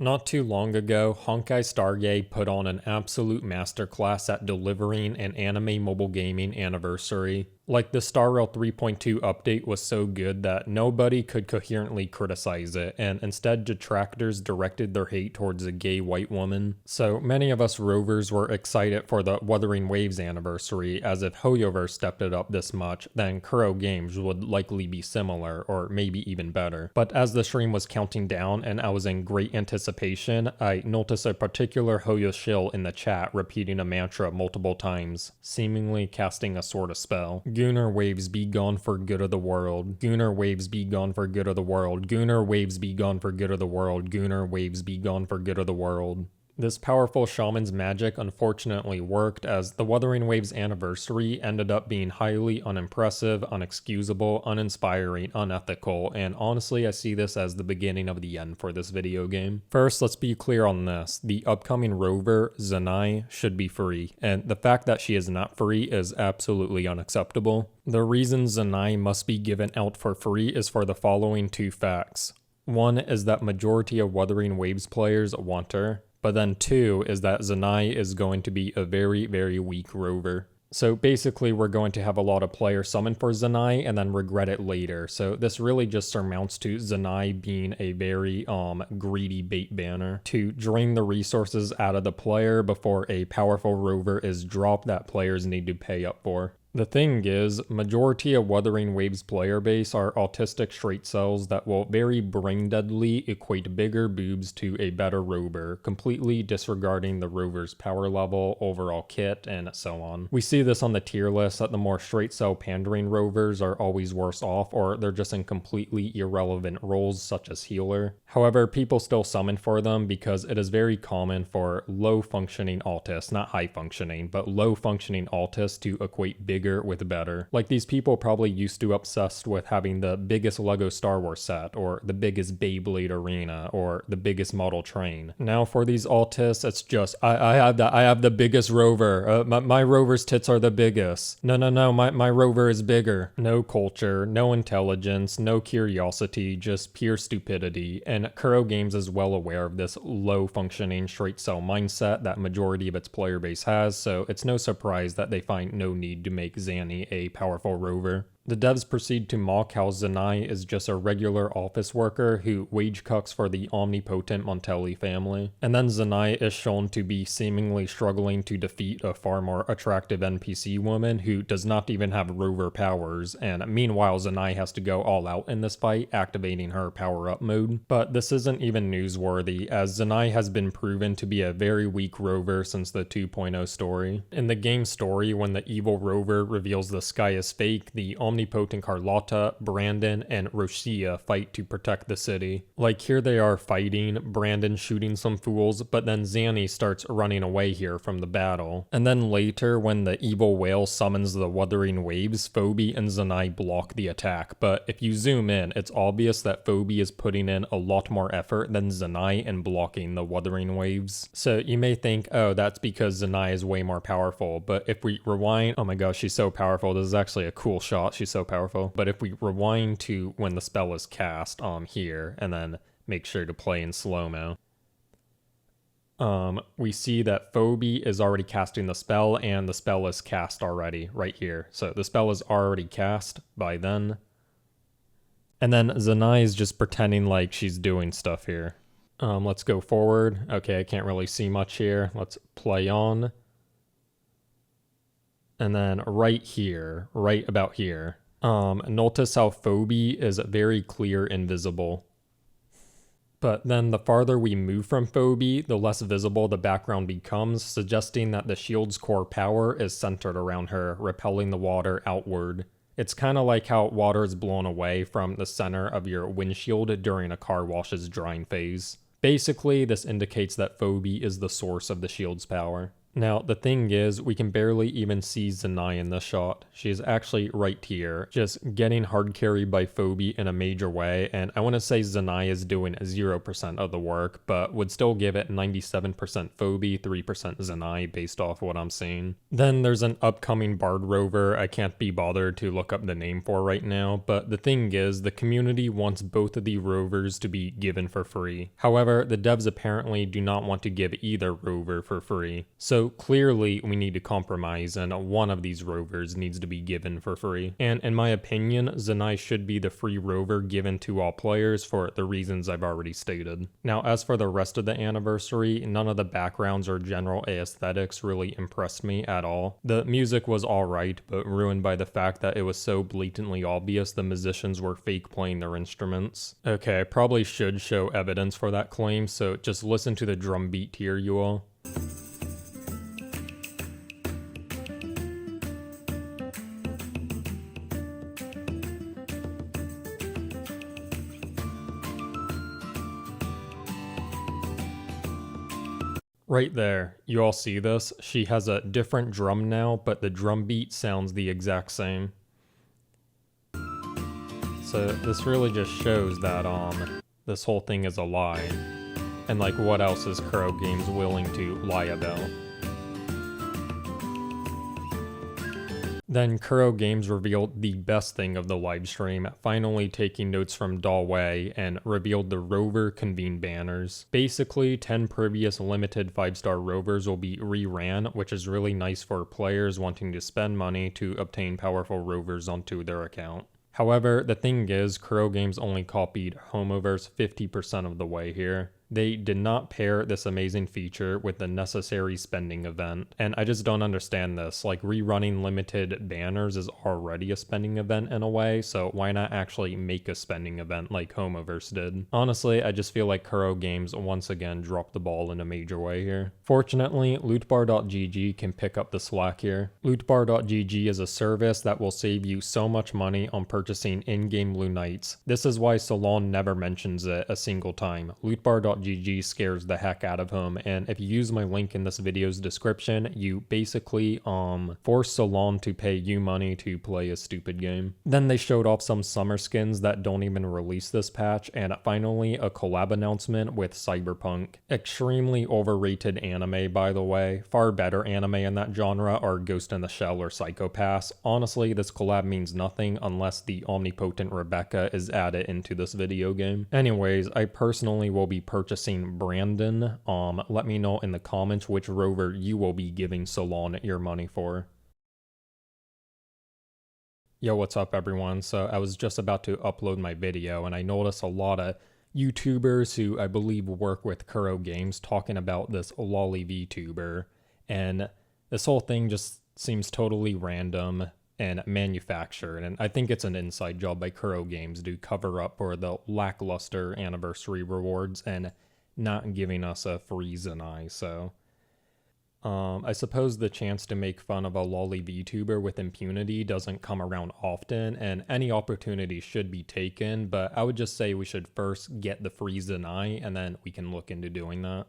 Not too long ago, Honkai Star Rail put on an absolute masterclass at delivering an anime mobile gaming anniversary. Like, the Star Rail 3.2 update was so good that nobody could coherently criticize it, and instead detractors directed their hate towards a gay white woman. So many of us Rovers were excited for the Wuthering Waves anniversary, as if Hoyoverse stepped it up this much, then kurogames would likely be similar, or maybe even better. But as the stream was counting down and I was in great anticipation, I noticed a particular Hoyo shill in the chat repeating a mantra multiple times, seemingly casting a sort of spell. Gooner waves be gone for good of the world. Gooner waves be gone for good of the world. Gooner waves be gone for good of the world. Gooner waves be gone for good of the world. This powerful shaman's magic unfortunately worked, as the Wuthering Waves anniversary ended up being highly unimpressive, unexcusable, uninspiring, unethical, and honestly I see this as the beginning of the end for this video game. First, let's be clear on this. The upcoming Rover, Zani, should be free, and the fact that she is not free is absolutely unacceptable. The reason Zani must be given out for free is for the following two facts. One is that majority of Wuthering Waves players want her. But then two is that Zani is going to be a very, very weak Rover. So basically we're going to have a lot of players summon for Zani and then regret it later. So this really just surmounts to Zani being a very greedy bait banner to drain the resources out of the player before a powerful Rover is dropped that players need to pay up for. The thing is, majority of Wuthering Waves player base are autistic straight cells that will very brain deadly equate bigger boobs to a better Rover, completely disregarding the Rover's power level, overall kit, and so on. We see this on the tier list that the more straight cell pandering Rovers are always worse off, or they're just in completely irrelevant roles such as healer. However, people still summon for them because it is very common for low functioning autists, not high functioning, but low functioning autists to equate bigger with better. Like, these people probably used to obsessed with having the biggest Lego Star Wars set, or the biggest Beyblade arena, or the biggest model train. Now for these autists, it's just, I have the biggest Rover. My Rover's tits are the biggest. No, my Rover is bigger. No culture, no intelligence, no curiosity, just pure stupidity. And kurogames is well aware of this low functioning straight cell mindset that majority of its player base has, so it's no surprise that they find no need to make zani a powerful Rover. The devs proceed to mock how Zani is just a regular office worker who wage cucks for the omnipotent Montelli family. And then Zani is shown to be seemingly struggling to defeat a far more attractive NPC woman who does not even have Rover powers, and meanwhile Zani has to go all out in this fight, activating her power-up mode. But this isn't even newsworthy, as Zani has been proven to be a very weak Rover since the 2.0 story. In the game story, when the evil Rover reveals the sky is fake, the omnipotent Carlotta, Brandon, and Roshia fight to protect the city. Like, here they are fighting, Brandon shooting some fools, but then Zani starts running away here from the battle. And then later, when the evil whale summons the Wuthering Waves, Phoebe and Zani block the attack. But if you zoom in, it's obvious that Phoebe is putting in a lot more effort than Zani in blocking the Wuthering Waves. So you may think, oh, that's because Zani is way more powerful, but if we rewind, oh my gosh, she's so powerful. This is actually a cool shot. She's so powerful. But if we rewind to when the spell is cast here, and then make sure to play in slow-mo, we see that Phoebe is already casting the spell, and the spell is cast already right here. So the spell is already cast by then. And then Zani is just pretending like she's doing stuff here. Let's go forward. Okay, I can't really see much here. Let's play on. And then right here, right about here, notice how Phoebe is very clear invisible. But then the farther we move from Phoebe, the less visible the background becomes, suggesting that the shield's core power is centered around her, repelling the water outward. It's kind of like how water is blown away from the center of your windshield during a car wash's drying phase. Basically, this indicates that Phoebe is the source of the shield's power. Now, the thing is, we can barely even see Zani in this shot. She is actually right here, just getting hard carried by Phoebe in a major way, and I want to say Zani is doing 0% of the work, but would still give it 97% Phoebe, 3% Zani based off what I'm seeing. Then there's an upcoming Bard Rover I can't be bothered to look up the name for right now, but the thing is, the community wants both of the Rovers to be given for free. However, the devs apparently do not want to give either Rover for free. So clearly we need to compromise, and one of these Rovers needs to be given for free. And in my opinion, Zani should be the free Rover given to all players for the reasons I've already stated. Now, as for the rest of the anniversary, none of the backgrounds or general aesthetics really impressed me at all. The music was alright, but ruined by the fact that it was so blatantly obvious the musicians were fake playing their instruments. Okay, I probably should show evidence for that claim, so just listen to the drum beat here, you all. Right there, you all see this? She has a different drum now, but the drum beat sounds the exact same. So this really just shows that this whole thing is a lie. And like, what else is Kurogames willing to lie about? Then Kurogames revealed the best thing of the livestream, finally taking notes from Dalway, and revealed the Rover Convene banners. Basically, 10 previous limited 5-star Rovers will be reran, which is really nice for players wanting to spend money to obtain powerful Rovers onto their account. However, the thing is, Kurogames only copied Homoverse 50% of the way here. They did not pair this amazing feature with the necessary spending event, and I just don't understand this. Like, rerunning limited banners is already a spending event in a way, so why not actually make a spending event like Homoverse did? Honestly, I just feel like Kurogames once again dropped the ball in a major way here. Fortunately, lootbar.gg can pick up the slack here. Lootbar.gg is a service that will save you so much money on purchasing in-game Lunites. This is why Salon never mentions it a single time. Lootbar.gg scares the heck out of him, and if you use my link in this video's description, you basically force Salon to pay you money to play a stupid game. Then they showed off some summer skins that don't even release this patch, and finally a collab announcement with Cyberpunk. Extremely overrated anime, by the way. Far better anime in that genre are Ghost in the Shell or Psycho Pass. Honestly, this collab means nothing unless the omnipotent Rebecca is added into this video game. Anyways, I personally will be purchasing Brandon. Let me know in the comments which Rover you will be giving Salon your money for. Yo, what's up everyone? So I was just about to upload my video and I noticed a lot of YouTubers who I believe work with Kurogames talking about this lolly VTuber, and this whole thing just seems totally random and manufactured, and I think it's an inside job by Kurogames to cover up for the lackluster anniversary rewards and not giving us a free Zani. So I suppose the chance to make fun of a lolly VTuber with impunity doesn't come around often, and any opportunity should be taken, but I would just say we should first get the free Zani and then we can look into doing that.